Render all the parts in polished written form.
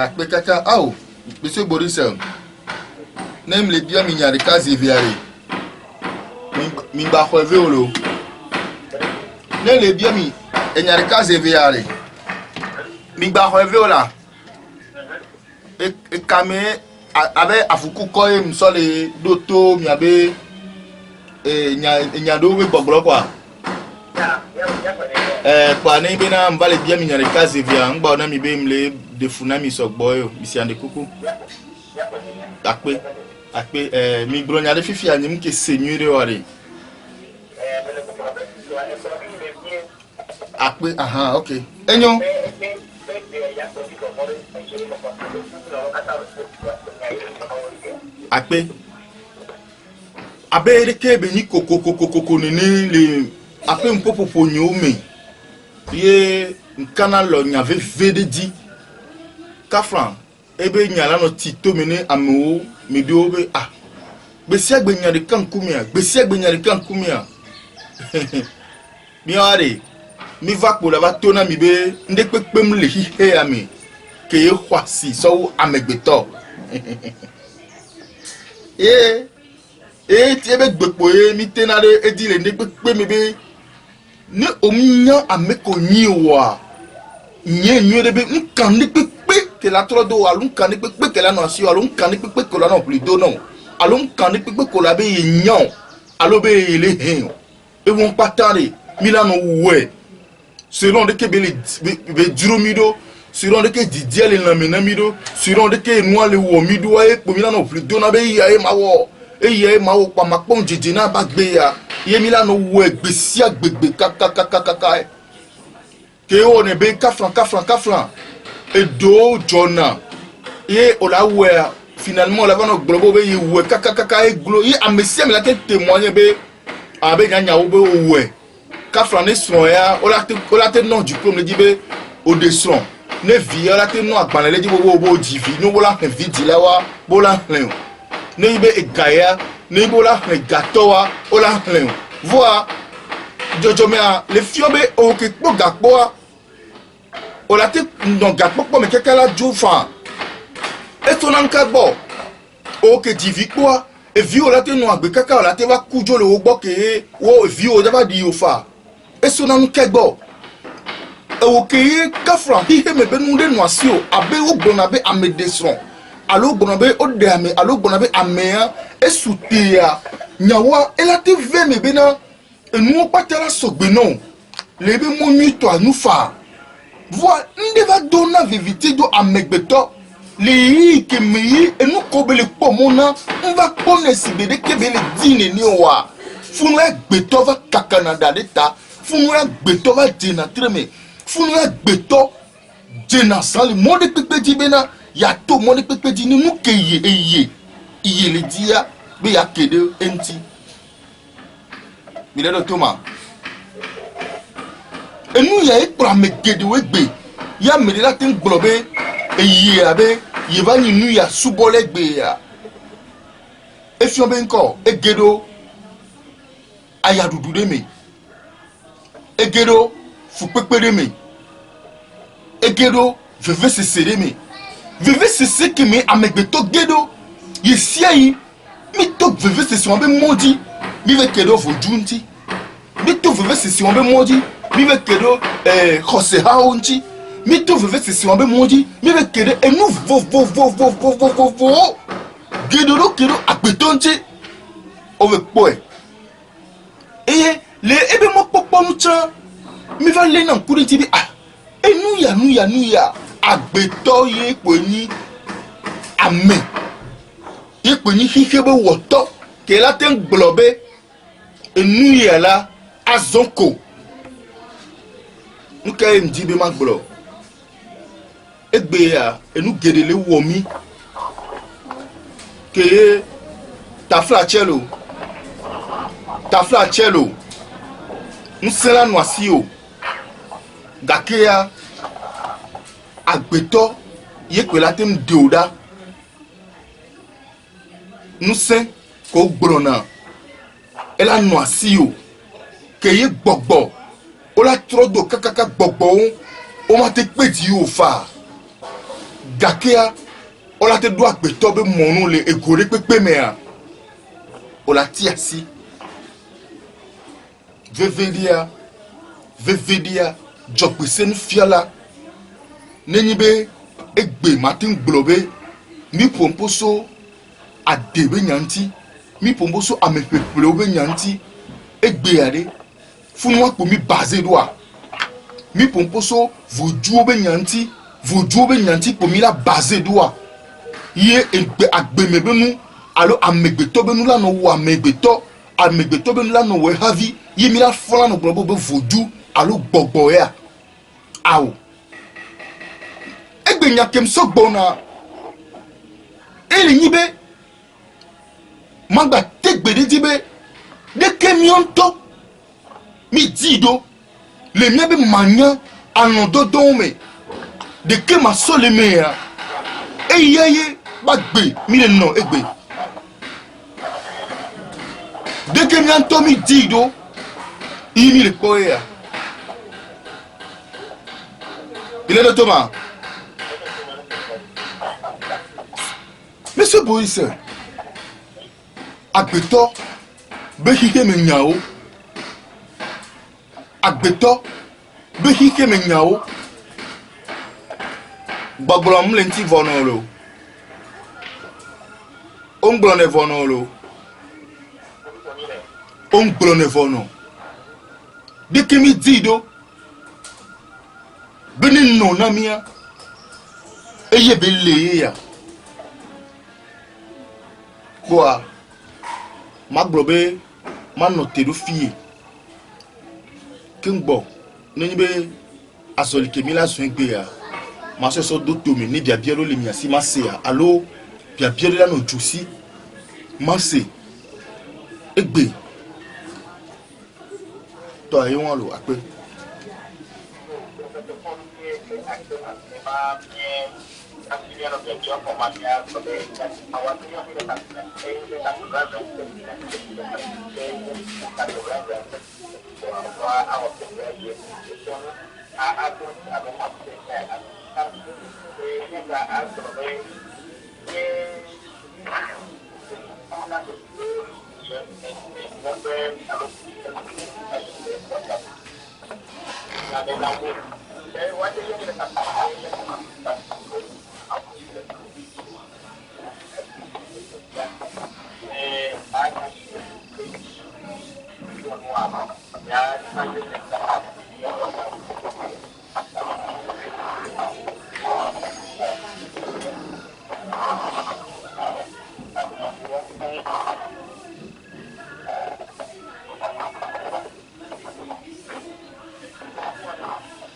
Akpe kaka au monsieur Boris nem le bien mi nyari kazi viare mi ba khove olo ne le bien mi nyari kazi viare mi ba khove ola e kame avec afuku koye msole doto mi abe nyado we gbogbo kwa kwa ne bena mbale bien mi nyari kazi via ngba na mi be mle defuna mi sogbo yo mi si ande kuku akpe mi bronya de fifi anyim ke senyure ore akpe aha okay enyo akpe abere ke be ni kokokokoko ni le akpe mpopopo nyome ye nkana lo nyave vededi kafran ebe nyala no tito mene amewo medio be besi agbe nyari kankumia biare mi va pour la va tona mi be nde pepem le hihe ami ke ye kwasi so amegbeto ti ebe gbepo ye mi tenare edile nde pepe mi be ne ominya ameko nyiwa nye be nkan ni pepe que la trop d'eau alun kan pepe que la no si alun kan pepe que la no plus d'eau non alun kan pepe que la be nyon alo be le hin e won patare milano we selon de que be juromido selon de que didier le namido selon de que noa le wo mido e po milano plus d'eau na be ya e mawo pa makpon jijina ba gbe ya ye milano we gbesia gbegbe kaka ke o ne be kafran edo jona ye olawe finalement la vano globo be ye kaka e glo ye amesia me la te témoigner be abe nyanya wo be we kafran ne son ya ola te non diplôme le dibe au desson ne vie ola te non agban le dibe bo divi no bola vi di la wa bola hlen ne be egaya ne bola gato wa ola hlen vois jojo me le fiobe o ke po gakpo ola te non gakpo me kekala jofa e to nan kagbo o ke divi kwa e vi ola te no agbe kaka ola te va kujo le ogbo ke wo vi o daba di ofa e so nan kagbo e o ke kafran hi he me be nu de no asio abe ogbona be amedesron alo ogbona be ode ame alo ogbona be amea e sutia nyawa ela te ve me be na enu patela sogbe non le be mo nyito anufa voilà nde va dona vivité do amegbeto li ke mi enu ko be le pomona on va connaître be ke be le dine ni wa funu egbeto va kakanada deta funu egbeto va dina treme funu egbeto dina sali mo de pepe di bena ya to mo de pepe di ni nu ke iye le dia be ya kede enti mi le do toma enu ya ipra megede wegbe ya me la tin globe eyi abe ye va ni nu ya subole gbe ya efion be nko egedo aya dudu de me egedo fu pepe de me egedo veve sesere me veve sese ke me amegbeto gedo ye siai mi to veve sese on be modi mi ve kedo fu junti mi to veve sese on be modi mi ve kedo Jose Haunchi mi to veve sese on be modi mi ve kedo enu vo gedo lo kedo akbetonche o ve poe le ebe mo popo nucha mi va le na nkuri ti bi enu ya agbeto ye po ni ame ye po ni hihebe woto ke la ten globe enu ya la azonko nuka mdi be magbolo egbe ya enu gedele wo mi ke tafla chelo nsela nwasio gakeya agbeto ye kwela tem deoda nusen ko gbrona ela nwasio ke ye gbogbo ola trodo kakaka gbogbo o ma te peti o fa gakea o la te do agbeto be monu le egore pepe me a o la ti asi vevedia jokpesen fiala nenyi be egbe matin globe mi pomposo adebe nyanti mi pomposo amepeple obe nyanti egbe ade funu akpo mi basé doa mi pomposo voju be nyanti po mi la basé doa ye egbe agbeme benu alo amegbeto benu la no wo amegbeto benu la no we havi ye mi la fola no globo be voju alo gbogbo ya awo egbe nyakem so gbona ele nyibe magba tegbede dibe de kemionto mi dido le miabe manya anododo me de ke ma sole me ya eyeye bagbe mi le no egbe de kemionto mi dido imi le poya il est Thomas monsieur Boris agbeto be hike me nyao agbeto be hike me nyao gbagbolo mlenti vonolo ongbolo ne vonolo ongbolo ne vono dike mi dido beni no na mia eye be le ya quoi maglobe manote do fie kingbo neni be asoli kemila swengbe ya maso so do to mi ni bia bia lo le mi asi mase ya allo bia bia la no jusi mase egbe to ayi won lo ape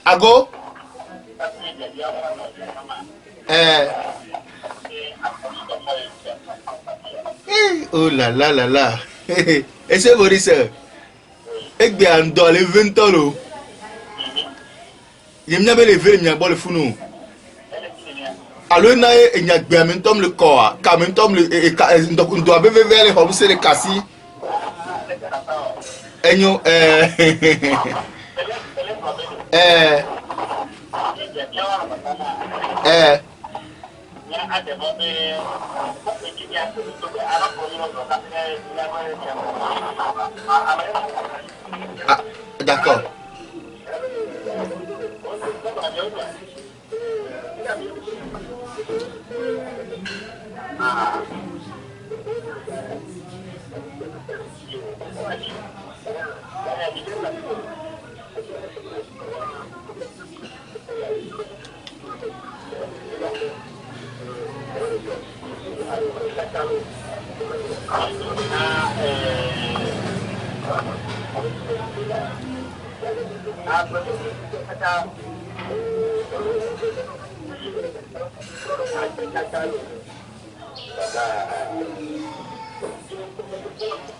Ago oh là là là là et c'est Boris egbe ando le 20 ans lo yemnya be le ve mnya bo le funu alo na e nya gbe am ntom le ko a ka am ntom le ndo abe ve le ho se le kasi enyo ah, d'accord.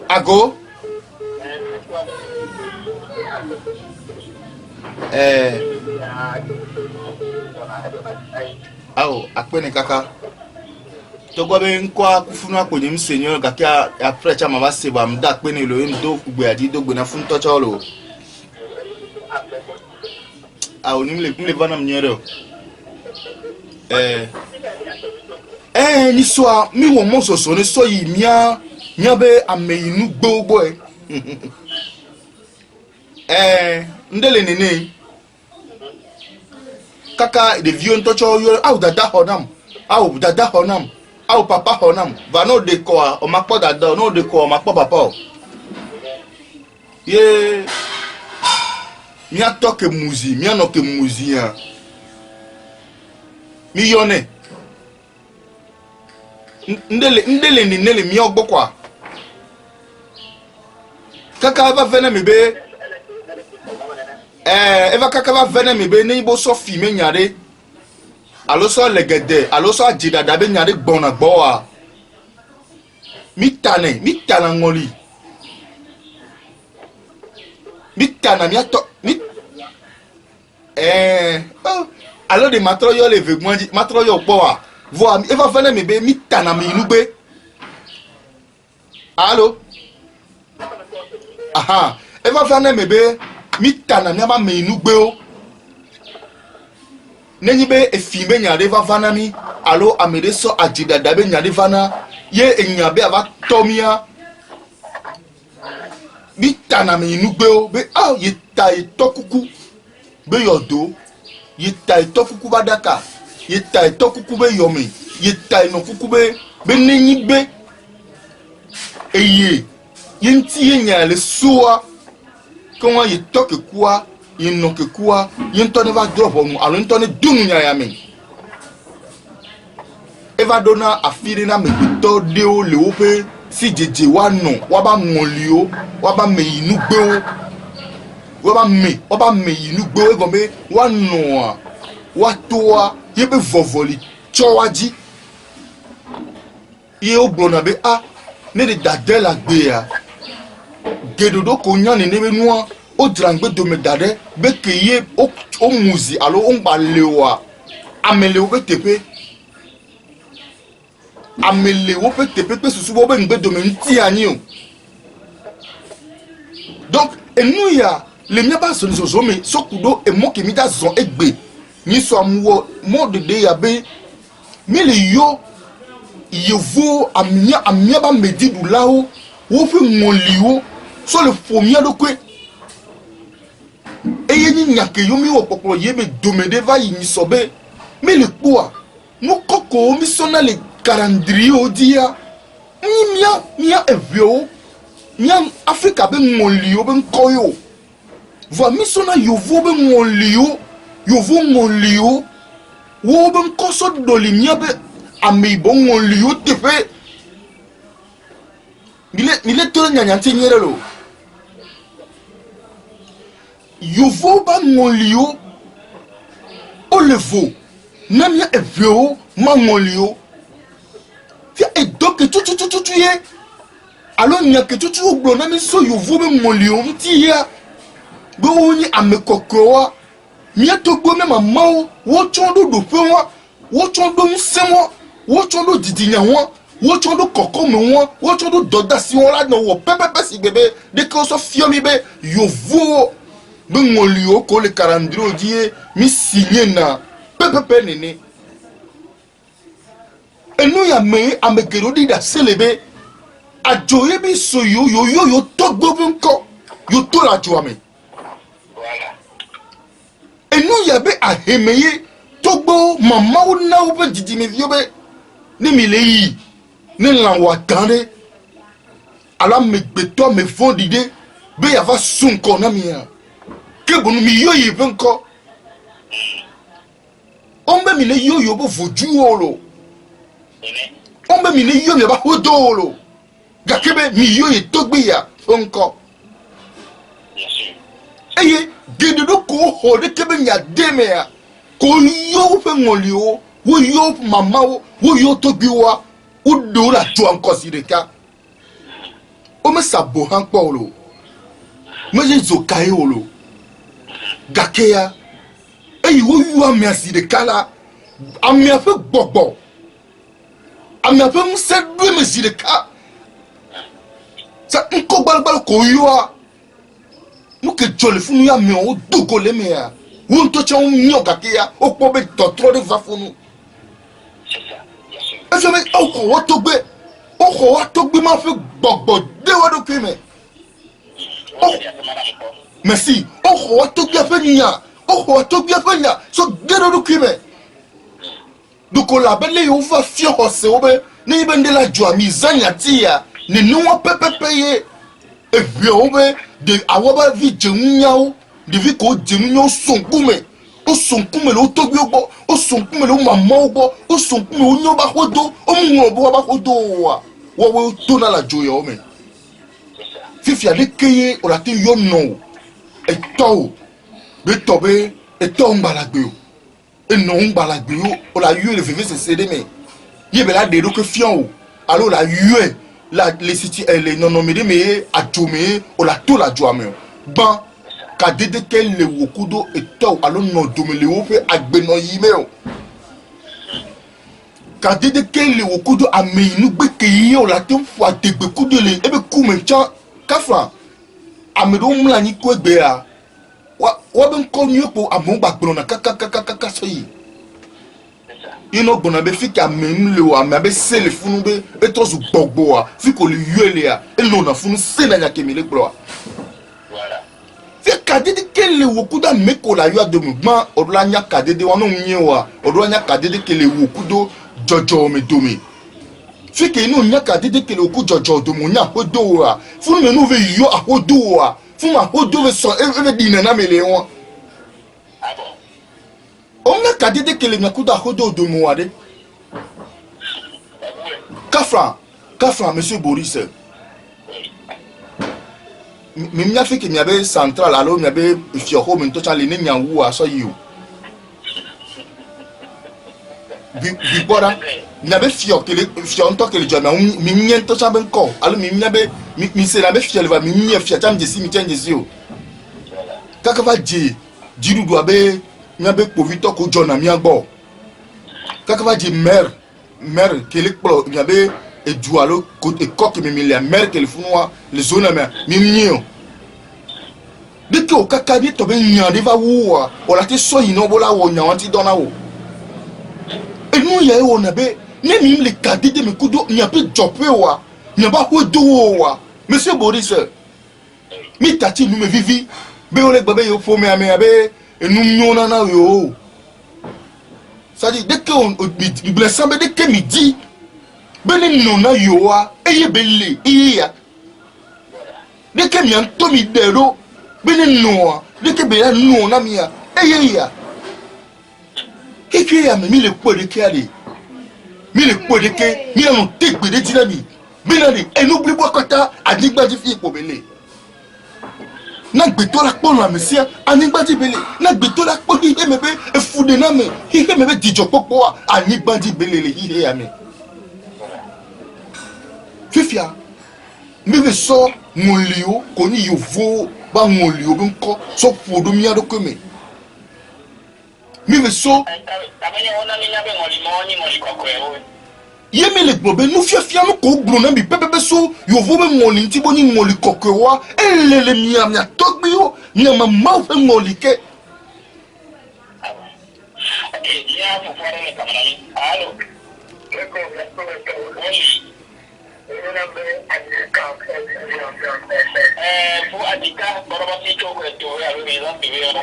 Ago awo akpene kaka togwa be nkwa kufunu akponye msenyo gakia après chama base ba mda akpene lo ndo kugbe adi do gbena fun tocho lo a oni le vana mnyere ni so mi wo mo so ni so yi mia be ameyinu gbogbo ndele nene kaka de vieux ntocho yo au dada honam au papa honam va no de ko o ma po dada no de ko o ma po papa ye mi atoke muzi mi anoke muzi ya mi yone ndele ni nele mi ogbo kwa kaka va vene mi be eva kaka va vene mi be ni bo so fi me nyare alo so legede alo so ajida da be nyare gbona gbo wa mi tana ngoli mi tana mi ato mi alo de matro yo le ve gwanji matro yo po wa vo eva vene mi be mi tana mi inugbe allo aha eva vene mi be mi tana mi aba me inugbe o nenyi be efime nyade va vana mi alo amede so ajida da be nyade vana ye enya be ava tomia mi tana mi inugbe o be ye ta itokuku be yodo ye ta itokuku badaka ye ta itokuku be yomi ye ta inokuku be nenyi be eye ye nti ye nya le soa quand ye toke kwa ye noke kwa ye ntone va drop on alo ntone dunu nya ya mi eva dona afiri na me to de o le o pe si jeje wa no wa ba ngoli o wa ba me inugbe o wa ba me inugbe o gombe wa no wa toa ye be vovoli chowaji ye o blona be ne de dadela gbe ya gedodo ko nyan ne be nuwa o drangbe do me dade be keye o muzi alo o ngba lewa amele o be tepe pe susu bo be ngbe do me nti ani o donc enu ya le mia ba so so me sokudo e mo ke mi da zon egbe ni so amuwo mo de ya be mi le yo yevo amia ba medi du lao wo fe ngoliwo so le fomia do kwe eye ni nyake yomi wo popo ye be domede va yi sobe me le kwa mo koko mi sona le calendrier dia ni mia evio mia africa be ngoliwo be nkoyo vo mi sona yovo be ngoliwo wo be nkoso doli mia be ame bon ngoliwo tefe nile toro nyanyanti nyere lo yovo ba ngolio olevo namia evio ma ngolio fia edoke tutu ye alo nyake tutu ogbo na mi so yovo be ngolio mti ya go woni amekokrowa mi atogbo me mama wo chondo do pe wa wo chondo nsemo wo chondo didinya wa wo chondo koko me wa wo chondo doda si won la no wo pepepe si bebe de ko so fiomi be yovo be ngolio ko le calendrier die mi signé na pepepe nene enu ya me amekero di da selebe ajoye bi so yo togbo bi nko yo to la jo ame enu ya be ahemeye togbo mama wo na wo be didi me vio be ni mi le yi ni lan wa tande ala me gbeto me fondide be ya va sun ko na mi ya ke bonu mi yoyi be nko ombe mi le yoyo bo voju olo ombe mi le yoyo ba hodolo gakebe mi yoyi togbe ya nko eye gedodo ko ho de kebe nya deme ya ko yo fe ngolio wo yo mama wo yo togbe wa o do la to an considérer o me sabo han polo me je zo kai olo gakeya eyi wo yu ami aside kala ami afa gbogbo ami afa mse du me side ka sa nko gbalgbal ko yu a mu ke jole funu ya mi o dogo le me ya Où toi tu as un mignon kakia, au pauvre trop de vafounou. C'est ça, bien sûr. Et je me dis, oh, Togbe m'a fait bobo, de wadokume. Oh, merci. Oh, Togbe a fait nia. Oh, Togbe a fait nia. So, gero dokume. Donc, on l'a belle, on va fier au séobe. Ni ben de la joie, misanya tia. Ni nous on peut payer. Et bien, on va de awaba vi jemunyao. De vi ko jemunyao son kume. O son kume lo Togbe obo. O son kume lo maman obo. O son kume o nyoba hodo. O mwobo ba hodo wa. Wa tona la joie o men. Fifi a décayé, on a dit yo non. Et toi, et toi, on balagbe. Et non, on balagbe. On a eu le vivre, c'est cédé, mais. Il y a des que fion. Alors, la eu, les sites, les non nommés, mais à Jomé, on a tout la joie, mais. Ban, quand dédé quel le wokudo et toi, alors non, domé le wope, à beno yimeo. Quand dédé quel le wokudo a meyi nous békeye, on a tout fois des békudo les, et be koumen, tiens, kafra. Amedo mla ni ko gbe a wa ben ko ni po amon gba gbona kaka so yi ino gbona be fi ka mem le wa me be sele funu be to su gbogbo a fi ko le yuele a elo na funu se na nya kemele gbro voilà fi ka dede kele wokudo me ko la yo ado mugban odla nya ka dede wa no nyin wa odla nya ka dede kele wokudo jojo me domi fi ke inu nya ka dede kele woku jojo do mo nya hodo wa funu me no ve yo a hodo wa fuma hodo ve so e dina na mele won ah bon on nya ka dede kele nya kuda hodo do mo ade kafra monsieur Boris mi nya fi ke mi abe central alo mi abe fi ho mi to cha le ni nya wu aso yi o bi bora na be fio nto kele joma mi nyen to cha ben ko alo mi nya be mi se na be fio le va mi nya fio cha mjesi mi change si o kaka va jiru do abe nya be povito ko jona mi agbo kaka va mer kele pro nya be e du alo ko e ko ke mi le mer kele funwa le zone mi mnio de ko kaka ni to be nya de va wo o la ti so yin no bo la wo nya wan ti dona wo et nous y a on avait même les cadets de mes coups il n'y a plus de job wa il n'y a pas de wa monsieur Boris mi tati nous me vivi be ole gbe yo fo me ame abe enu nyona na yo ça dit dès que on blessant dès que midi be ni nona yo wa eye bele iya dès que mi anto mi dero be ni no dès que be ya no na mi ya eye ya keke ya mi le po de ke ale mi le po de ke mi on tegbe de dinami mi na ni enubli bokota adigbaji fi ipo bele na gbe to la po na mesia anigbaji bele na gbe to la po hihe mebe efude na me hihe mebe dijo popo anigbaji bele le hihe ya me fifia mi ve so ngolio ko ni yovo ba ngolio bi nko so fodo mi adoko me mi ve so ye me le gbobe nu fiafia no ko gbro na bi pepepe so yovo be ngoli nti boni ngoli kokowa elele miam ya togbi o ni ma ma fe ngoli ke ya fo fara le kamera ni allo pour Adika, Borobati Choko et Tori avec mes gens qui viennent.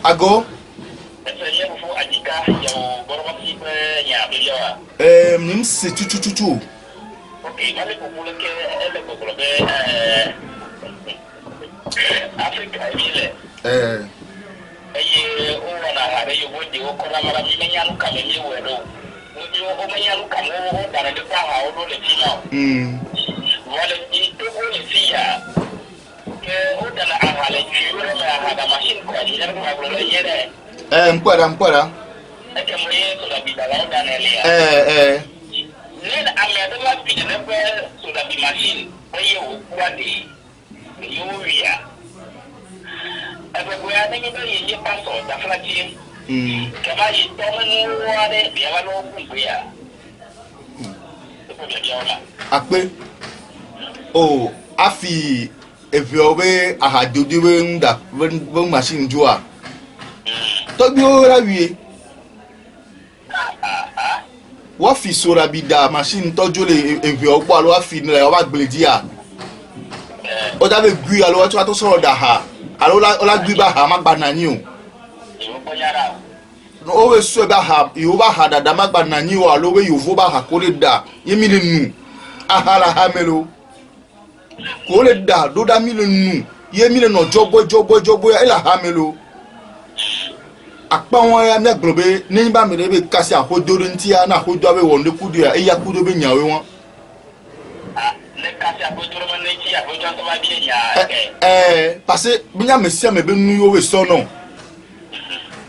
Ago? Nim se tu. Okay, mali popule ke ele popule be Africa ile. Eye o wana hare yo wodi o kola mara mi menya lu kame mi wero. Wodi o menya lu kame o dara de pa ha o do le fina. Wale ni to ko ni fiya. Ke o dala ahale chiure na hada machine ko ni na ko lo yere. Mkwara. Eke mo ye to da bidala o danelia. Then I had not been never so that the machine where you one day you are. Everywhere they get a passport, the flag. Come I don't know what they are no Akpe. Oh, afi if you away I had to do that when machine joa. Talk me over wọ́n fi sora bi da machine tọ́jú lè èvè ọgbọ́ àlọ́ wá fi nílẹ̀ ọba gbèlédì à ó dábẹ́ gbé àlọ́ tí wọ́n tó sọ̀rọ̀ dà ha àlọ́ ọlá gbé bá ha má gba nàní o ó wẹ́ sọ bá ha ìhó bá ha dàda má gba nàní o àlọ́ wẹ́ yòówó bá ha kó lè dà yémi lè nù ahara ha mẹ́lò kó lè dà dódà mi lè nù yémi lè nà jọ́bọ́ ẹ̀ là ha mẹ́lò. Akpa wọn ya meglobe ni ba mi be kasi akodo ntia na akodo abe wonde kudu ya eya kudu be nyawe won le kasi akodo ma ne ti akodo to ba bi nya parce binya mesia me be nu yo we so no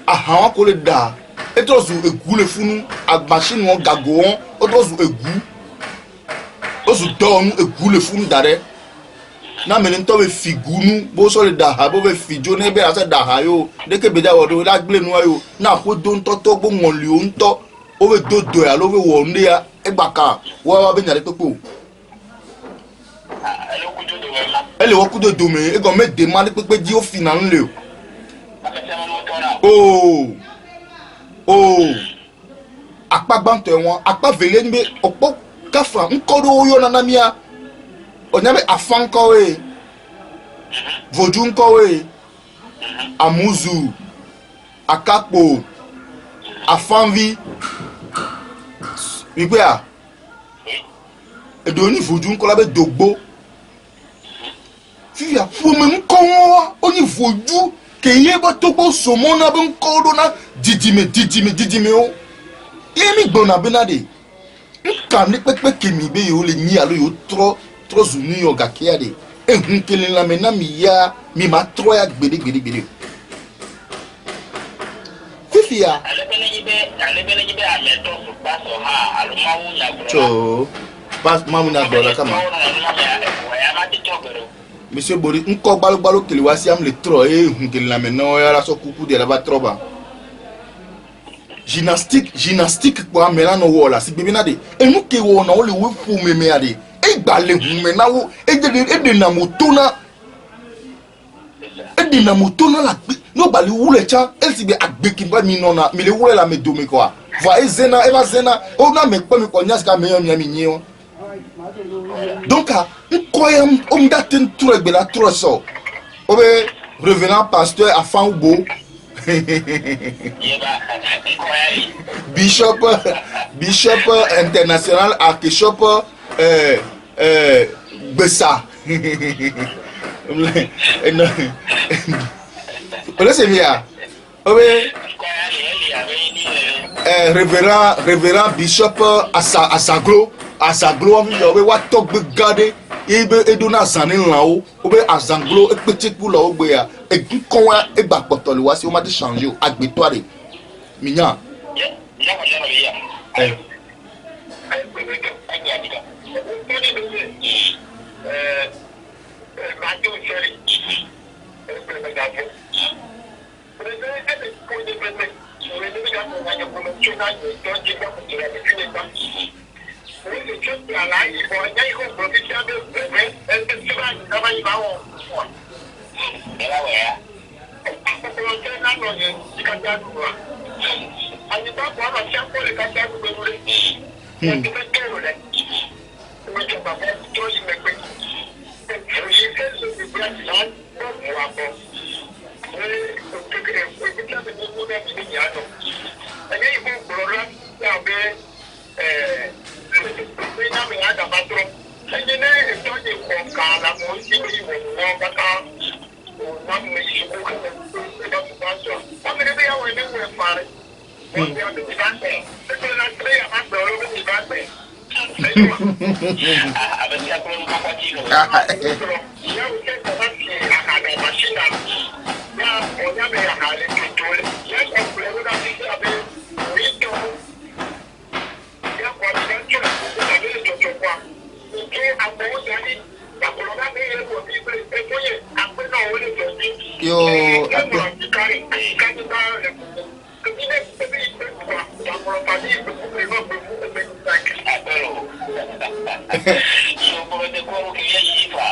aha wọn ko le da etozu egu le funu machine wọn gago wọn otozu egu ozu donu egu le funu dare na meni to be figunu bo so le da ha bo be fijo ne be ase da ha yo de ke beja wodo la gble nu ayo na ko do nto to gbo won li o nto o be dodo ya lo be wo nde ya e gbaka wa be nyale pepo ele wo ku dodo me e go me de ma le pepe ji o fi na nle o apa gbanto won apa vele ni be opo kafa nkodo yo na mia onyabe afankowe vodunkowe amuzu akapo afanvi wípé à èdè oní vodunkola be dogbo fífi àfọmọ nkọ wọn wá oní vodu kèye bá tógbó sọmọ náà bẹ nkọ ọdún náà dìdìmẹ o yémi gbọnà bínádé nka ní pẹpẹ kèmí bẹ yìí ó lè yí àlọ yìí ó tọrọ zuni yo gakia de ehun kelen la mena mi ya mi ma tro ya gbede fifi ya ale bele yibe ameto so paso ha alumawu nya bro cho pas mamu na dola kama monsieur Bori nko gbalo kele wasi am le tro ehun kelen la mena ya la so kuku de la ba troba gymnastique kwa mena no wola si bebe na de enu ke wo na o le we fu meme ade egbale hume na wo ede na motona la no bali wule cha elsi be agbeki ba mi nona mi le wule la me domi kwa va ezena eva zena o na me kwa mi kwa nyaska me mi nyi donc nkoyam o mdaten tro egbe la tro so o be revenant pasteur afan ubo bishop international archbishop Bessa. Laissez bien. Révérend bishop Asaglo, on veut voir top garder. Et donner zanin là-haut, ou bien à Zanglo, et petit pour là-haut, et qui quoi, et bakotol, si on m'a dit changer, agbitoire. Mignon.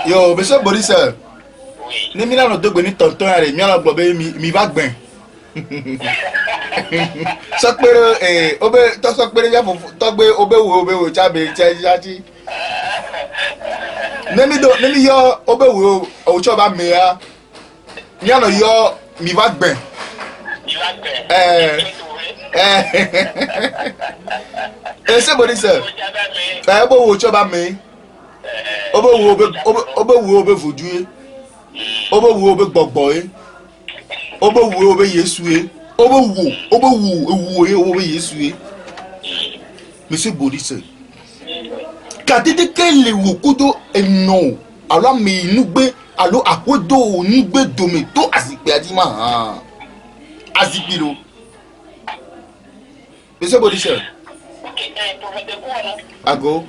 Yo, monsieur Boris, ne mi no dogbe ni tonton are mi ala gbo be mi ba gben. So pere obe to so pere ya fo to gbe obe wo cha be cha chi. Ne mi yo obe wo o cho ba me ya. Mi ala yo mi ba gben. Se Boris, obe wo cho ba me. Obe wo obe vodu obe wo obe gbogbo obe wo obe yesu obe wo obe yesu monsieur Boris kadede ke le wo kudo eno alo mi nugbe alo akodo nugbe dome to azipe adima azipiro monsieur Boris ago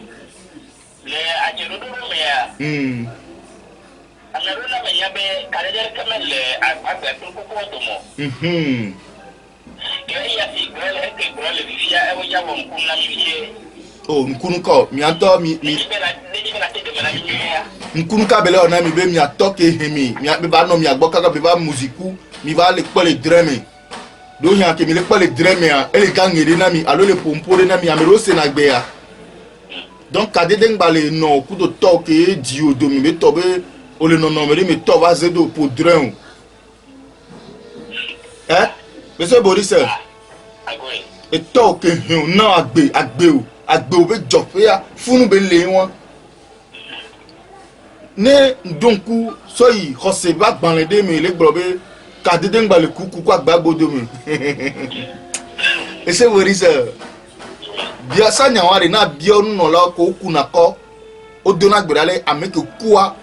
le ajero do me ya amero na me ya be kaleje kamele agba to ko to mo ke ya si grele ke grele fia e wo ya wo nkun na mi ye oh nkunu ko mi anto mi nkunu ka bele ona mi be mi atoke hemi mi be ba no mi agbo kaka be ba musiku mi ba le pole drame do yan ke mi le pole drame a ele gangere na mi alo le pompore na mi amero se na gbe ya. Donc kadede ngbale no kudo toke di odo mi be tobe o le nono me to va zedo podren. Monsieur Boris e toke hin na agbe o be jofe ya funu be le won. Ne ndonku so yi hose ba gbanlede mi le gbrobe kadede ngbale kuku agbagbodo mi. Monsieur Boris bia sanya wari na bia no la ko kuna ko odona gberale ameke kuwa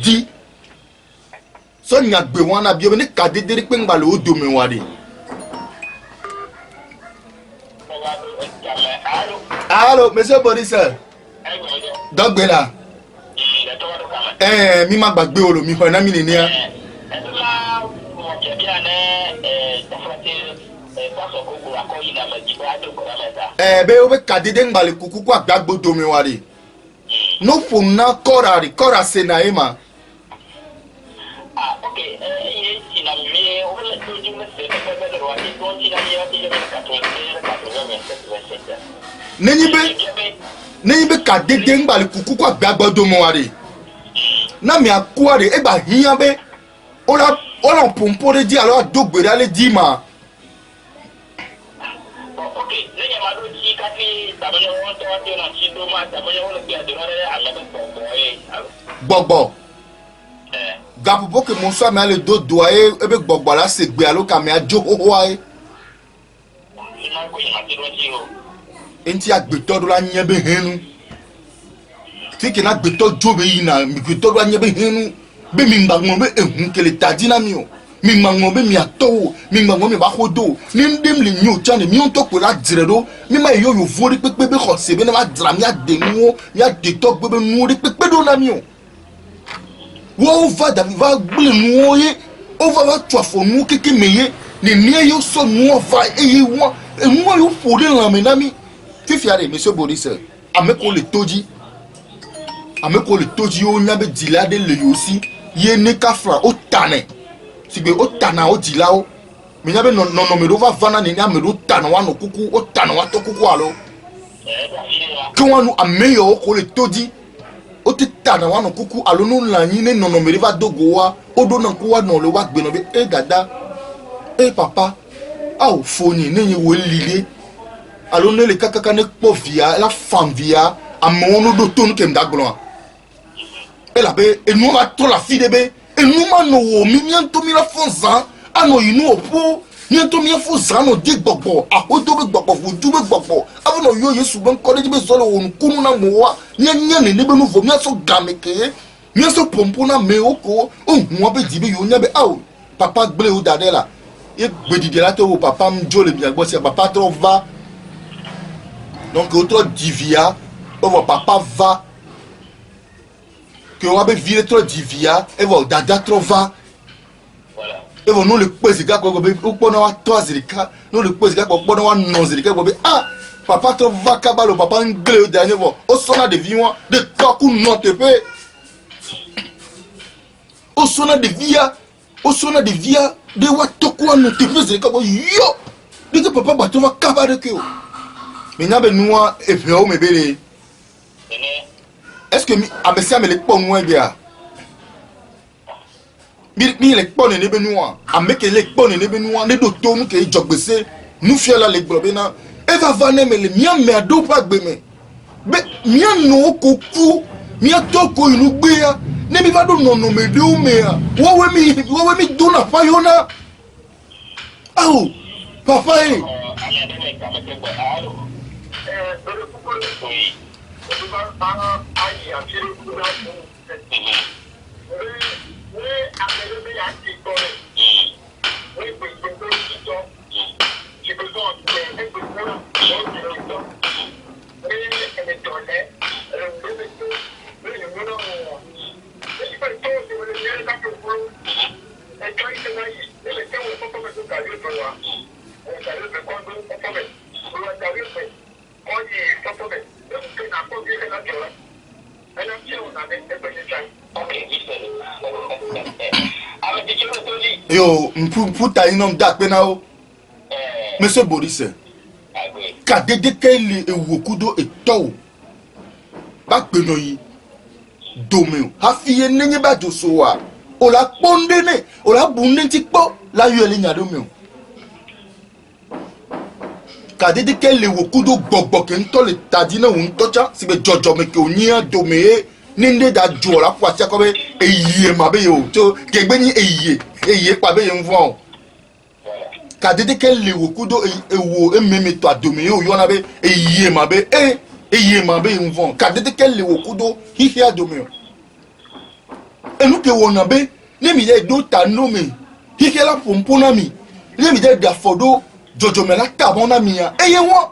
di so nya gbe won na bia ni kadedere pe ngbale odo mi wari allo monsieur Boris dogbela mi ma gbagbe olo mi ho na mi ni ya be obe kadide ngbale kuku kwa gbagbodo mi wari no fun na kora se na ema okay ye ina mi o le tuju me se pe pe ro ati don ti na ye ka to nenyi be kadide ngbale kuku kwa gbagbodo mi wari na mi akuare e ba hiyan be ola pompore di alo dogbere ale di ma gbogbo gapupo ke mo so mi ale do doye ebe gbogbo la se gbe alo ka mi ajo ho aye enti agbeto do la yen be henu ti ke na agbeto jo be yi na mi gbeto do la yen be henu be mi ngbagbon be ehun kele tadina mi o mi ngbagbon be mi ato mi ngbagbon mi ba hodo ni ndem le nyu chane mi on to pe la diredo mi ma yo vori pepe be khose be na ma dra mi adenu mi adeto gbe nu ri pepe do na mi o wo va da va gbe nu oye o va tu afo nu keke meye ni ni yo so nu va eye won enu yo fori lan mi na mi fifi are monsieur Boris ameko le toji o nya be dilade le yo si ye ne ka fra o tane sigbe o tana o dilao Mais n'abe non mais va vana ni n'ame do tanwa no kuku o tanwa to kuku alo. Quand on a meilleur ko le todi o te tanwa no kuku alo no la ni ne non mais va dogoa o do nan ko wa no le wa gbe no be e dada e papa a o foni ne ni wo lile alo ne le kakaka ne po via la femme via a mon do tonu kem da glon. Et là et nous ma trop la fille de be et nous ma no mi mianto mi la fonza ano inu opo mianto mi fonza no di gbogbo akoto be gbogbo foju be gbogbo avo no yo yesu ban college be solo won kunu na mowa nya ne be no vo mi so gameke mi so pompo na me oko o hu be di be yo nya be aw papa gble o dade la e gbedide la to wo papa mjo le bien gbo se papa trop va donc autre divia o papa va que on va vivre trop divia et va dada trop va voilà et va nous le pèsega ko be ko na wa to zirika nous le pèsega ko na wa non zirika ko be ah papa trop va kabalo papa ngle o dernier vo o sona de viwa de toku non te pe o sona de via de wa toku non te pe zirika ko yo de que papa ba to va kabalo ke o mais na be noa e pe o me bele. Est-ce que Amesia me le pon moins bien? Mi le pon ne be noa. Ameke le pon ne be noa. Ne do to mu ke jogbese. Nu fia la le globena. E va vaner me le mia me ado pa gbe me. Be mia no koku. Mia to ko inu gbe ya. Ne mi va do no me do me ya. Wo we mi do na fa yo na. Aw. Papa e. Yo, mputa inom da penao. Monsieur Boris. Ka dede kele ewokudo eto. Ba penoyi. Domeo. Ha fiye nenye ba josoa. Ola ponde ne, ola bunde ti po la yele nya domeo. Ka dede kele ewokudo gbogbo ke nto le tadina un tocha sibe jojo me ke onia domee ninde da jo la kwa tia ko be eye ma be yo to ke gbe ni eye pa be yen fun ka dede ke le wokudo ewo ememe to adome yo yo na be eye ma be eye ma be yen fun ka dede ke le wokudo hihi adome enu ke wona be ne mi de do ta no mi hihi la pompo na mi ne mi de da fodo jojo me la ta bon na mi ya eye won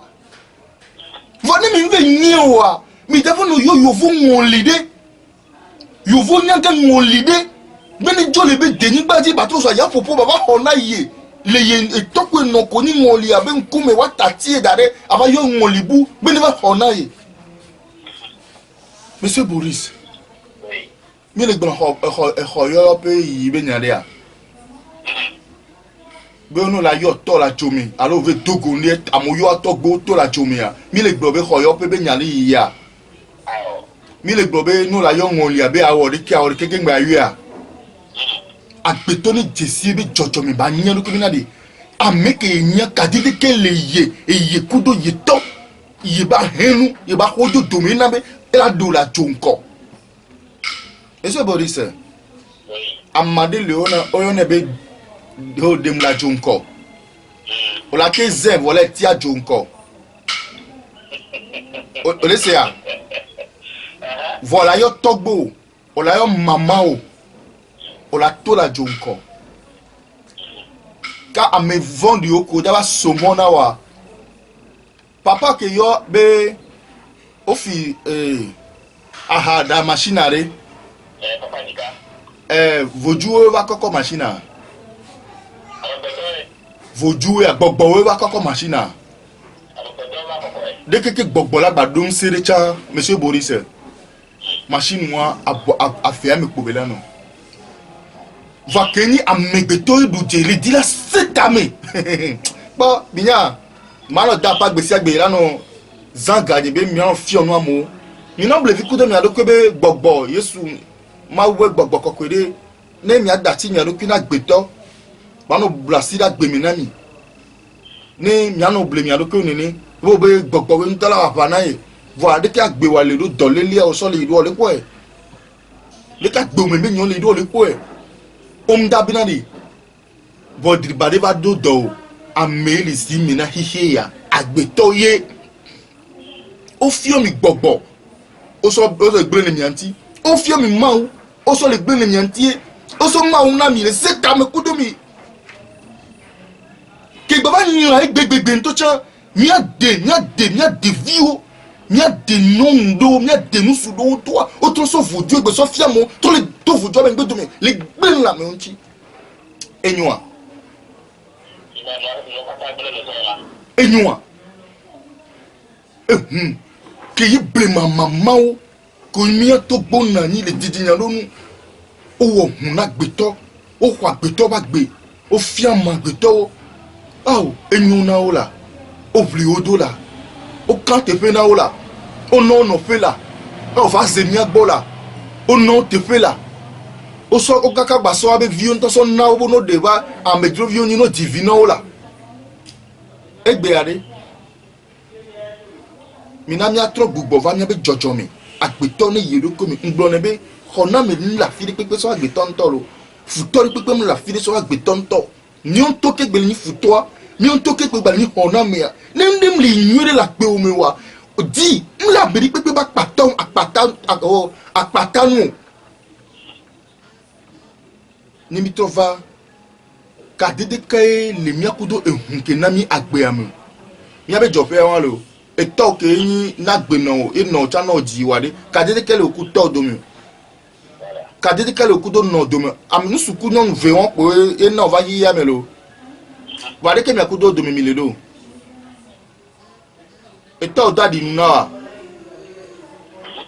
voni mi ve nyi wa mi de fun yo fu won lide yo fu nyanga won lide beni jole be deni gbaji batro so ya popo baba hona ye le ye etoko no ko ni ngoli abe nkume watati e dare aba yo ngolibu beni ba hona ye. Monsieur Boris, oui, mi le gbon ho yo pe yi be nyade a be no la yo to la chomi alo ve dogo ni amoyo atogbo to la chomi a mi le gbon be ho yo pe be nyale yi ya mi le gbon be no la yo ngoli abe awo de ki awo de keke ngba yu a agbetoni jesi be jojo mi ba nyan ko bina de ameke nya kadide ke le ye kudo ye to ye ba henu ye ba hojo domina be la do la jonko. Monsieur Boris, amade leona oyone be do dem la jonko o la ke zev wala tia jonko o le se ya voilà yo togbo o la yo mama o la to la jonko ka ame vondi oko daba somona wa papa ke yo be ofi aha da machinare papa nika vojuwe wa koko machina vojuwe gbogbo wa koko machina de keke gbogbo la badum serecha monsieur Boris machine moi a fait me kobela no va keni amegbeto du jeli dila setame Bon, bien, malo da pas gbesi agbe là non. Zanga de be mi an fi onu amo. Mi no ble fi kudo mi ado be gbogbo Yesu ma we gbogbo kokwede. Ne mi adati mi ado ki na gbeto. Ba no blasi da gbe mi na mi. Ne mi ano ble mi ado ko nini. Bo be gbogbo we ntala wa pa na e. Vo ade ki agbe wa le do dole le o so le do le ko e. Le ka gbe o me nyon le do le ko e. O mda binani. Vo dribade va do do. Ameli si mi na hihe ya agbeto ye. O fio mi gbogbo. O so gbe le mi anti. O fio mi ma o so le gbe le mi anti. O so ma o na mi le se ka me kudo mi. Ke baba ni ra gbegbe nto cha mi ade vio. Mi ade nondo, mi ade nusu do to. O to so vodio gbe so fia mo to le to vodio me gbe do mi. Le gbe la me onti. Enwa. Enwa. Que y ble mama o ko mi to gbona ni le didiyan lonu o wo hun na gbeto o kwa gbeto ba gbe o fi ama gbeto o enyu na o la o vli odo la o kan te fe na o la o no fe la o fa ze mi agbo la o no te fe la o so o kaka gba so abe vi on to so na o no de ba amedro vi on ni no divina o la egbe ade mina mi atro gbugbo va mi be jojo mi agbeto ni yero ko mi ngbo ne be hona mi la fi pepe so agbeto nto lo futo ri pepe mi la fi so agbeto nto ni on to ke gbe ni futo mi on to ke gbe ni hona mi a ni ndem li nyure la pe o mi wa di mi la be ri pepe ba paton apata nu ni mi trova ka dede kai le mi akudo ehun ke na mi agbe amu mi abe jo fe wan lo eto ke yin na gbe na o ina cha na ji wa de ka dede kele oku to do mi ka dede kele oku do no do mi am nu suku no ve won po e na va yi ya me lo wa de ke mi akudo do mi le do eto dadi nu na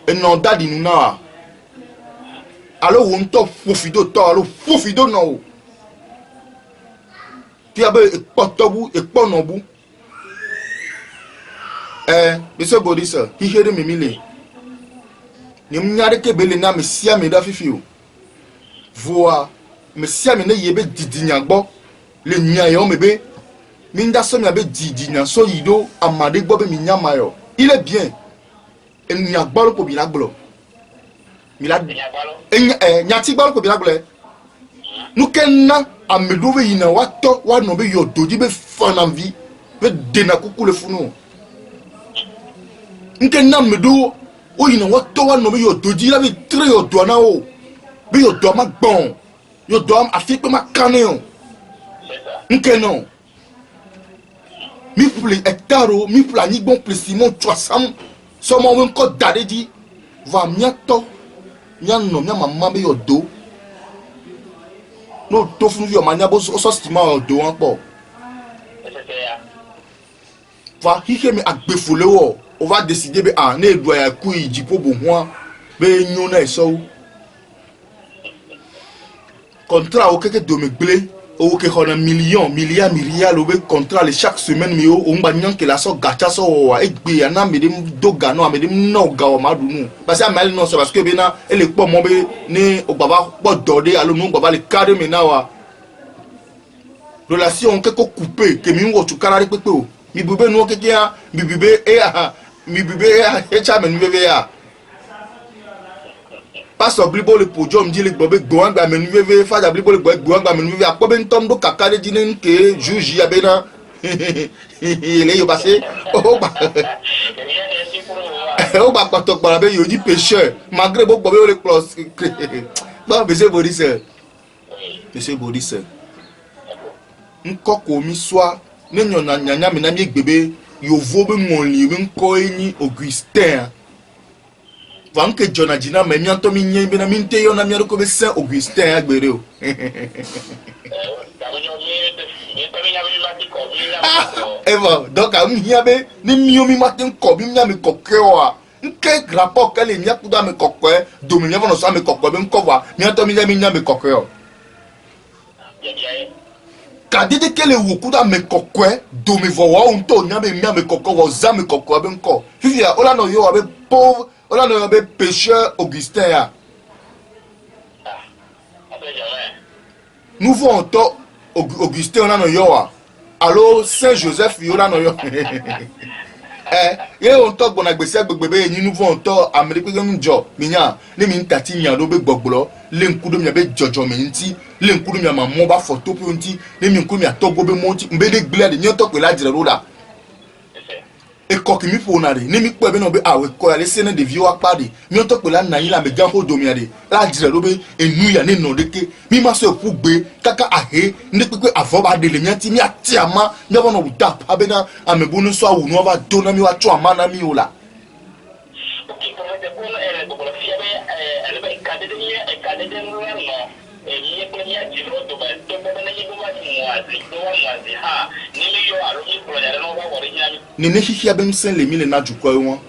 eno dadi nu na alo wo nto fofido to alo fofido no o ti abe epotobu eponobu Monsieur Bodisa, he heard me mille. Ni mnyare ke bele na mesia me da fifi o. Voa, mesia me ne yebe didinya gbo. Le nya yo mebe. Minda so me be didinya so yido amade gbo be minya mayo. Il est bien. En nya gbo ko bi la gbo. Mila nya ti gbo ko bi la gbo. Nu kenna amedo we yina wato wa no be yo doji be fananvi. Be dena kuku le funu. Nke na medo o yina wato wa no be yo doji la be tre yo do na o be yo do ma gbon yo do am afi pe ma kane o nke no mi pli hectare mi pla ni bon plesimo 300 so mo won ko dade di va miato nya no nya mama be yo do no to fun yo ma nya bo so stima o do won po va hike mi agbefule wo on va décider be ah ne do ya ku ijipo bo ho be nyu na eso contrat o keke do me gble o ke hona milliard lo be contrat le chaque semaine mi o ngba nyan ke la so gacha so wa egbe ya na me dem do ga no me dem no ga o ma du nu parce que mal no so parce que be na ele po mo be ni o baba po dode alo nu baba le carré me na wa relation ke ko couper ke mi wo tu kara pepe o mi bube no keke ya mi bube mi bube e cha me nwe ya pastor blibo le podium di le gbobe gbo angba me nwe father blibo le gbo angba me nwe apobe ntom do kakare di nke juge abena le yo passé o ba patok para be yo di pécheur malgré bo gbobe le plus ba monsieur Bodisa nkoko mi soa ne nyona nyanya me na mi gbebe yo vo be ngonli be nko eni Augustin van ke jona jina me mi anto mi nyen be na mi nte yo na mi ko be Saint Augustin agbere o eva donc am hiabe ni mi o mi matin ko bi mi am ko kewa nke rapport kale mi akuda me kokwe do mi never no sa me kokwe be nko wa mi anto mi nya me kokwe o kadede kele wokuda me kokwe do me vowa onto nya me mia me kokko wo za me kokko be nko fifi ya ola no yo abe pauvre ola no yo abe pécheur Augustin ya nouveau onto Augustin ola no yo wa allo Saint Joseph yo ola no yo ye onto gbona gbese agbegbe yin nouveau onto Amerique njo minya le mi ntati nya do be gbogbolo le nkudo mi be jojo mi nti le nkudu mi ama mo ba photo pe nti le mi nkudu mi atogbo be mo nti mbe de gble de nyo to pe la jire roda e ko ki mi fo na de ni mi pe be no be awe ko ya le sene de view apa de mi to pe la na yi la me gan ho do mi ade la jire ro be enu ya ni no de ke mi ma so fu gbe kaka ahe ni pe avo ba de le mi ati mi ati ama mi ba no da pa be na amebu no so awu no ba do na mi wa tu ama na mi o la nene hihia bem sen le mi le na jukwa won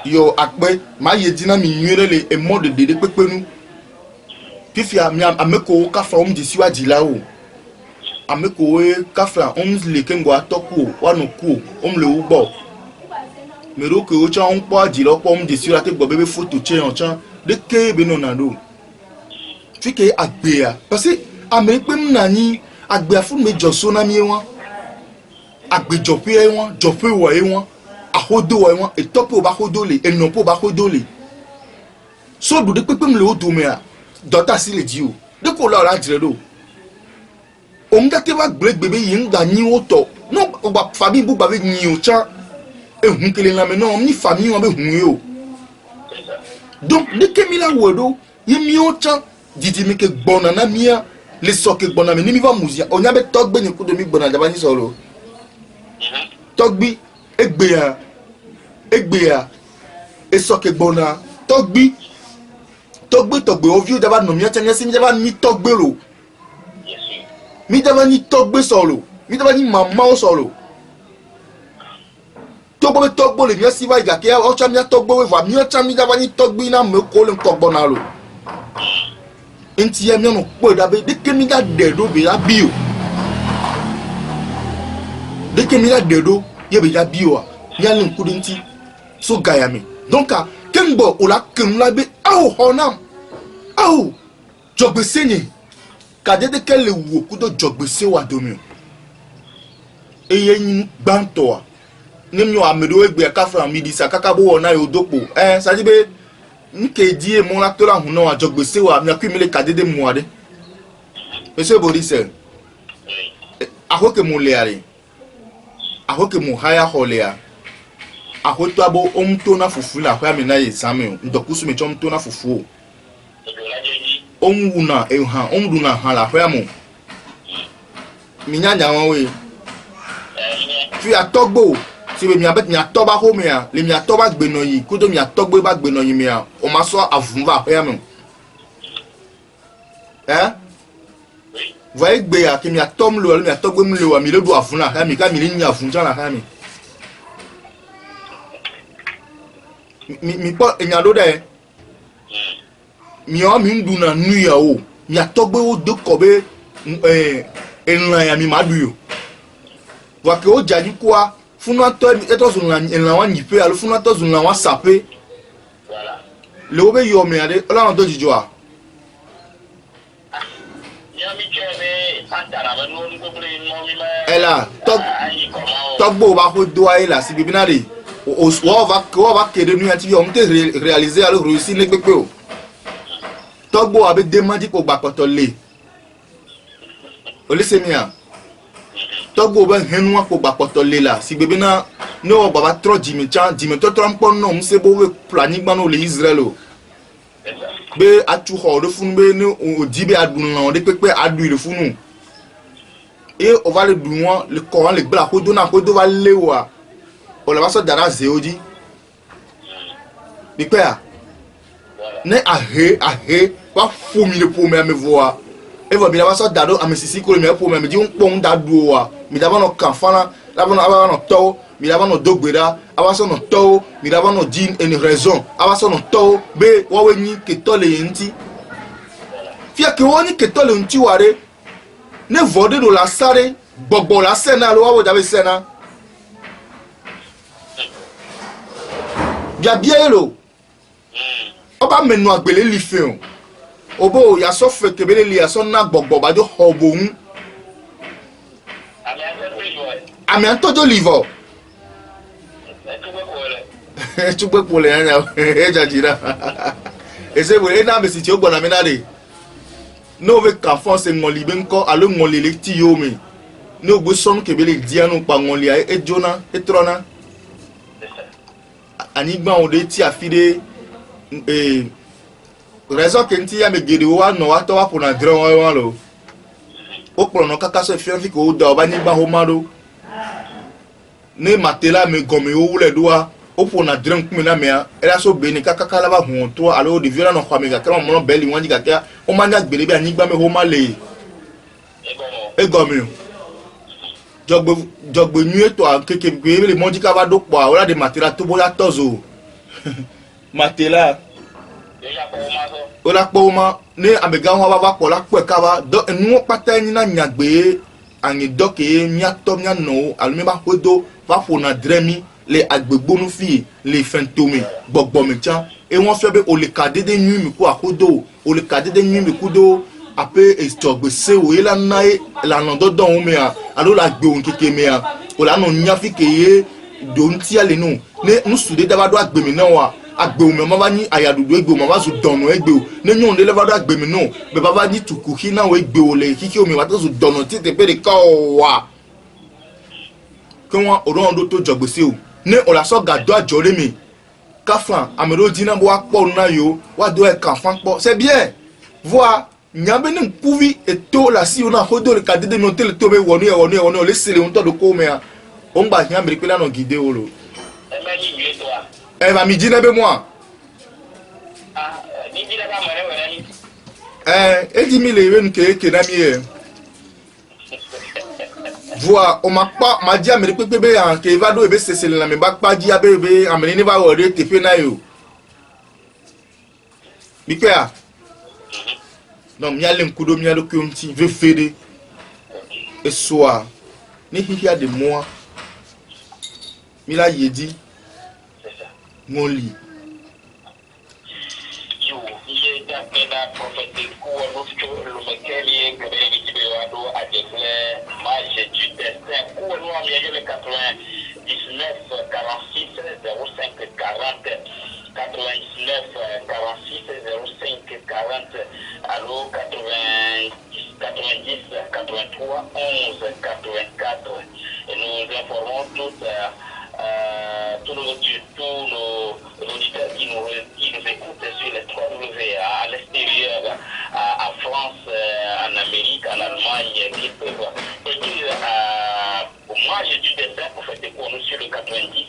yo akpe ma ye dina mi nwere le e mode de pepenu fifia mi ameko ka from di siwa di la o ameko e ka fra le kengo atoku wa no ku le ugbo me ro ke o cha on po di lo po di siwa te gbo bebe photo che on cha de ke be no na do fike agbe ya parce que amepe na ni agbe afun me joso na mi won agbe jope e won jope wo e won ahodo wo e won e topo ba hodo le e no po ba hodo le so do de pepe mle o do me a dota si le di o de ko lo ra jire do o nga te ba gbegbe yin ga ni o to no ba fami bu ba be ni o cha e hun kele na me no ni fami won be hun yo donc de ke mi la wodo yimi o cha didi mi ke gbona na mia le so ke gbona mi ni mi va muzia onya be togbe ni ku do mi gbona jaba ni soro togbi egbe ya e so ke gbona togbi o view jaba no mi atanya si mi jaba ni togbe ro mi jaba ni togbe soro mi jaba ni mama o soro togbo be togbo le mi si va iga ke o cha mi togbo we va mi o cha mi jaba ni togbi na me ko le togbo na ro enti ya mi no po da be de kemi da dedo be ya bio de kemi da dedo ye be ya bio a ya le nkudu nti so gaya mi donc a kembo o la kem la be aw honam aw jogbese ni ka de ke le wo ku do jogbese wa do mi eye yin gbanto a ni mi o amedo egbe ka fra mi di sakaka bo wona yo dopo saji be nke die mo la to la hun na jogbese wa mi akwimile ka dede mo ade monsieur Boris ahoke mo le are ahoke mo haya holea ahoto abo omto na fufu la kwa mi na ye same ndokusu me chomto na fufu omwuna eha omruna ha la kwa mo mi nyanya won we fi atogbo si be mi abet mi atoba ho me a le mi atoba gbeno yi kodo mi atogbo ba gbeno yi me a o ma so avunva kwa mo voyez gbe ya ke mi atom lo mi atogbo mi le wa mi le do avun la ha mi ka mi ni avun ja la ha mi po enya do de mi o mi ndu na nu ya o mi atogbo o do ko be enla ya mi madu yo wa ke o jaji kwa funu ato eto sun enla wa nyipe alu funu ato sun la wa sape voilà le o be yo mi ade ola no do jijo a ela togbo ba ko do aye la si bibinare o va kede nu ati o mte réaliser alo réussir le pepe o togbo abe demandi ko gba poto le o le semia togbo ba henu ko gba poto le la si bibina no baba tro jimi to trampo no mse bo we planning gba no le Israel o be atu ho do funu be ni o dibe adun na o de pepe adu ile funu et on va le douan le Coran le bla ko do na ko do va lewa o le va so dara zeodi bi pe a ne ahe wa fomi le po me voa e va bi la va so dado amesisi ko le me po me di un pon dadu wa mi da ba no kan fana la ba no to mi da ba no dogbera aba so no to mi da ba no din en raison aba so no to be wa we ni ke to le nti fia ke woni ke to le nti ware ne vode do la sare gbogbo la sena lo wa jabe sena bia bia elo oba menu agbele li fe o obo ya so fe kebele li ya so na gbogbo ba jo hobun ami antojo livo chugbe pole anya ejajira ese bo ena be si ti o gbona mi na de no ve ka fon se ngoli be nko alo ngoli le ti yo mi no gbo son kebele dianu pa ngoli e jona e trona ani gba o de ti afide raison que nti ya me gede wa no wa to wa pona dron wa lo o plono kaka so fi ko o da oba ni gba ho maro ne matela me gomi o wule doa o pona dron kuma na me era so be ni kaka kala ba hun to alo de violence no kwame ga kala mo no beli won ji ga o ma na gbele bi ani gba me ho ma le e gomi jogbo nu eto an keke gbe le mo ji ka ba do po ora de matela to boya tozo matela ola poma ne amega wa ba pola pe ka ba do enu pata ni na nyagbe ani doke nya to nya no alumi ba hodo va fona dremi le agbegbonu fi le fantome gbogbo mi chan e won fe be o le ka dede nyu mi ku akodo o le ka dede nyu mi kudo ape estogbe se o ila na e la no dodon o me a alo la gbe on keke me a o la no nya fi ke ye do nti ale no ne nsude da ba do agbe mi na wa agbe o me ma ba ni ayadudu egbe o ma ba su donu egbe o ne nyon de le ba do agbe mi no be ba ba ni tukuki na o egbe o le kiki o mi wa to su donu ti te pe de ka o wa ke won oron do to jogbe se o ne o la so gado ajore mi kafan amero dina bo apo na yo wa do e kan fan po c'est bien voir nyambe ne kuvi eto la si ona hodo le kadede mi hotel to be woni o le sele on to do ko me a on ba nyambe pe la no guide o lo va mi dina be moi ni dina ba mare wala ni e di mi le wen ke na mi e vois on m'a pas ma dia me pe be an ke va do e be sesele na me ba pa dia be amene ni ba wo re te fe na yo mi pe a non mi ale nkudo mi alo kyomti ve fede e soa ni hihia de moi mi la yedi ngoli yo iye da pena prophétique ko no fito lo makeli en gare ni kibe wado a defle marge du destin ko no am yele 99 46 05 40 99 46 05 40 allo 90 83 11 84 et nous informons tous nos auditeurs qui nous écoutent sur les 3W à l'extérieur, en France, en Amérique, en Allemagne, qui peuvent venir moi j'ai du dessin pour faire des cours sur le 90,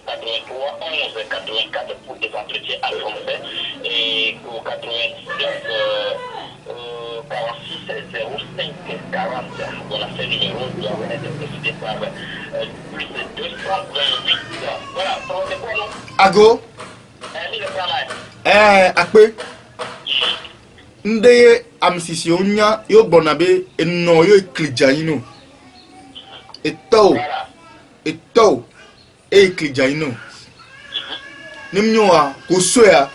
83, 11, 84 pour des entretiens en français et au 99, 46, 05, 40. Voilà, ce numéro doit être précédé par plus de 228. Voilà, c'est quoi non? Ago akpe ndeye amsisi onya yo bonabe eno yo eklijaino eto eklijaino nimnyoa kusoya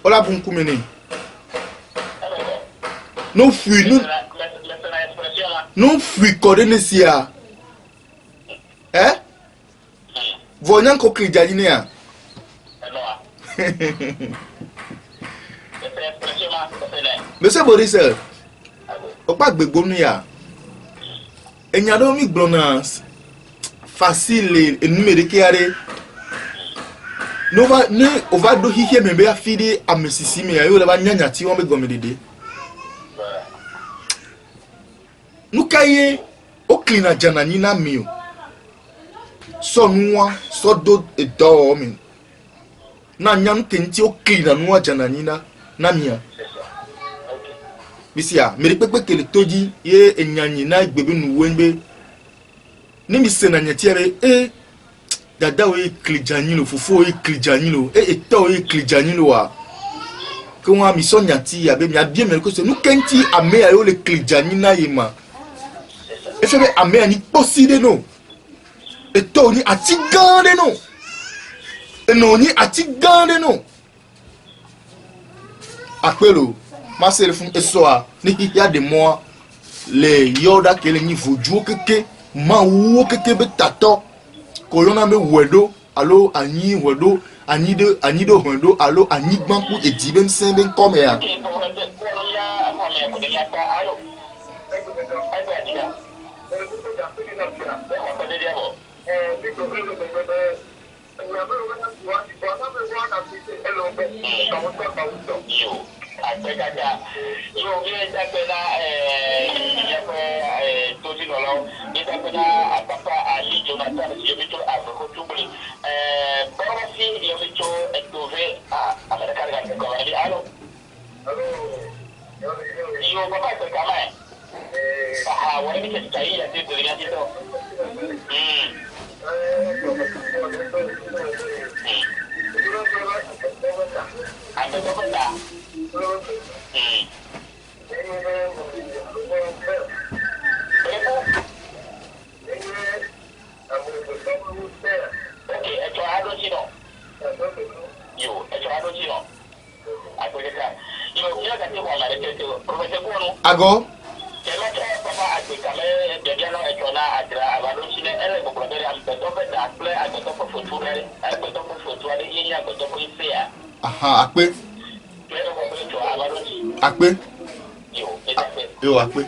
ola bunkumene no fui no fui kodenesia voyant ko klijaino ya Monsieur Boris, on pas de bonia. Et n'y a pas de blonance facile et numérique. On va do hihi me be afide a mesisi me ayo le ba nyanya ti won be gomedede. Nu kaye o clean janani na mi o. So nwa so do e do mi. Na nyam kenti o clean nwa janani na mia. Bisia me pepe kele toji ye enyanyi na gbebe nu wenbe. Ni mi se na nyetiere dada we klijanilo fufo we klijanilo eto we klijanilo wa que on a mis son yati abe mi a bien mais que c'est nous kenti ame ayo le klijani na yema et c'est ame ani poside no et to ni ati gande no et non ni ati gande no apelo ma sere fun esoa ni ya de moi le yoda kele ni vojuo keke ma wo keke be tato kolona me wedo alo anyi wedo anyi de wedo alo anyi gbanku edibe nsembe nkome ya Agbẹ́gàgà yóò bí ẹ̀dàgbẹ́dá tóbi lọ́lọ́ ẹ̀dàgbẹ́dá àpapọ̀ àlì Jonathan yomito àgbẹ̀kọ̀tùgbìn bọ́lá sí yomito ẹ̀dọ́fẹ́ amẹ́ríkà rẹ̀ kẹ́kọ̀ọ́ ẹ̀dí alo. Yóò bàbá ìpè kàmá ẹ̀ wọ́n ní kẹ̀kẹ́ yìí àti ìdòrí àti ìdọ̀. Àgbẹ̀kọ̀tà. Ago aha akpe yo akpe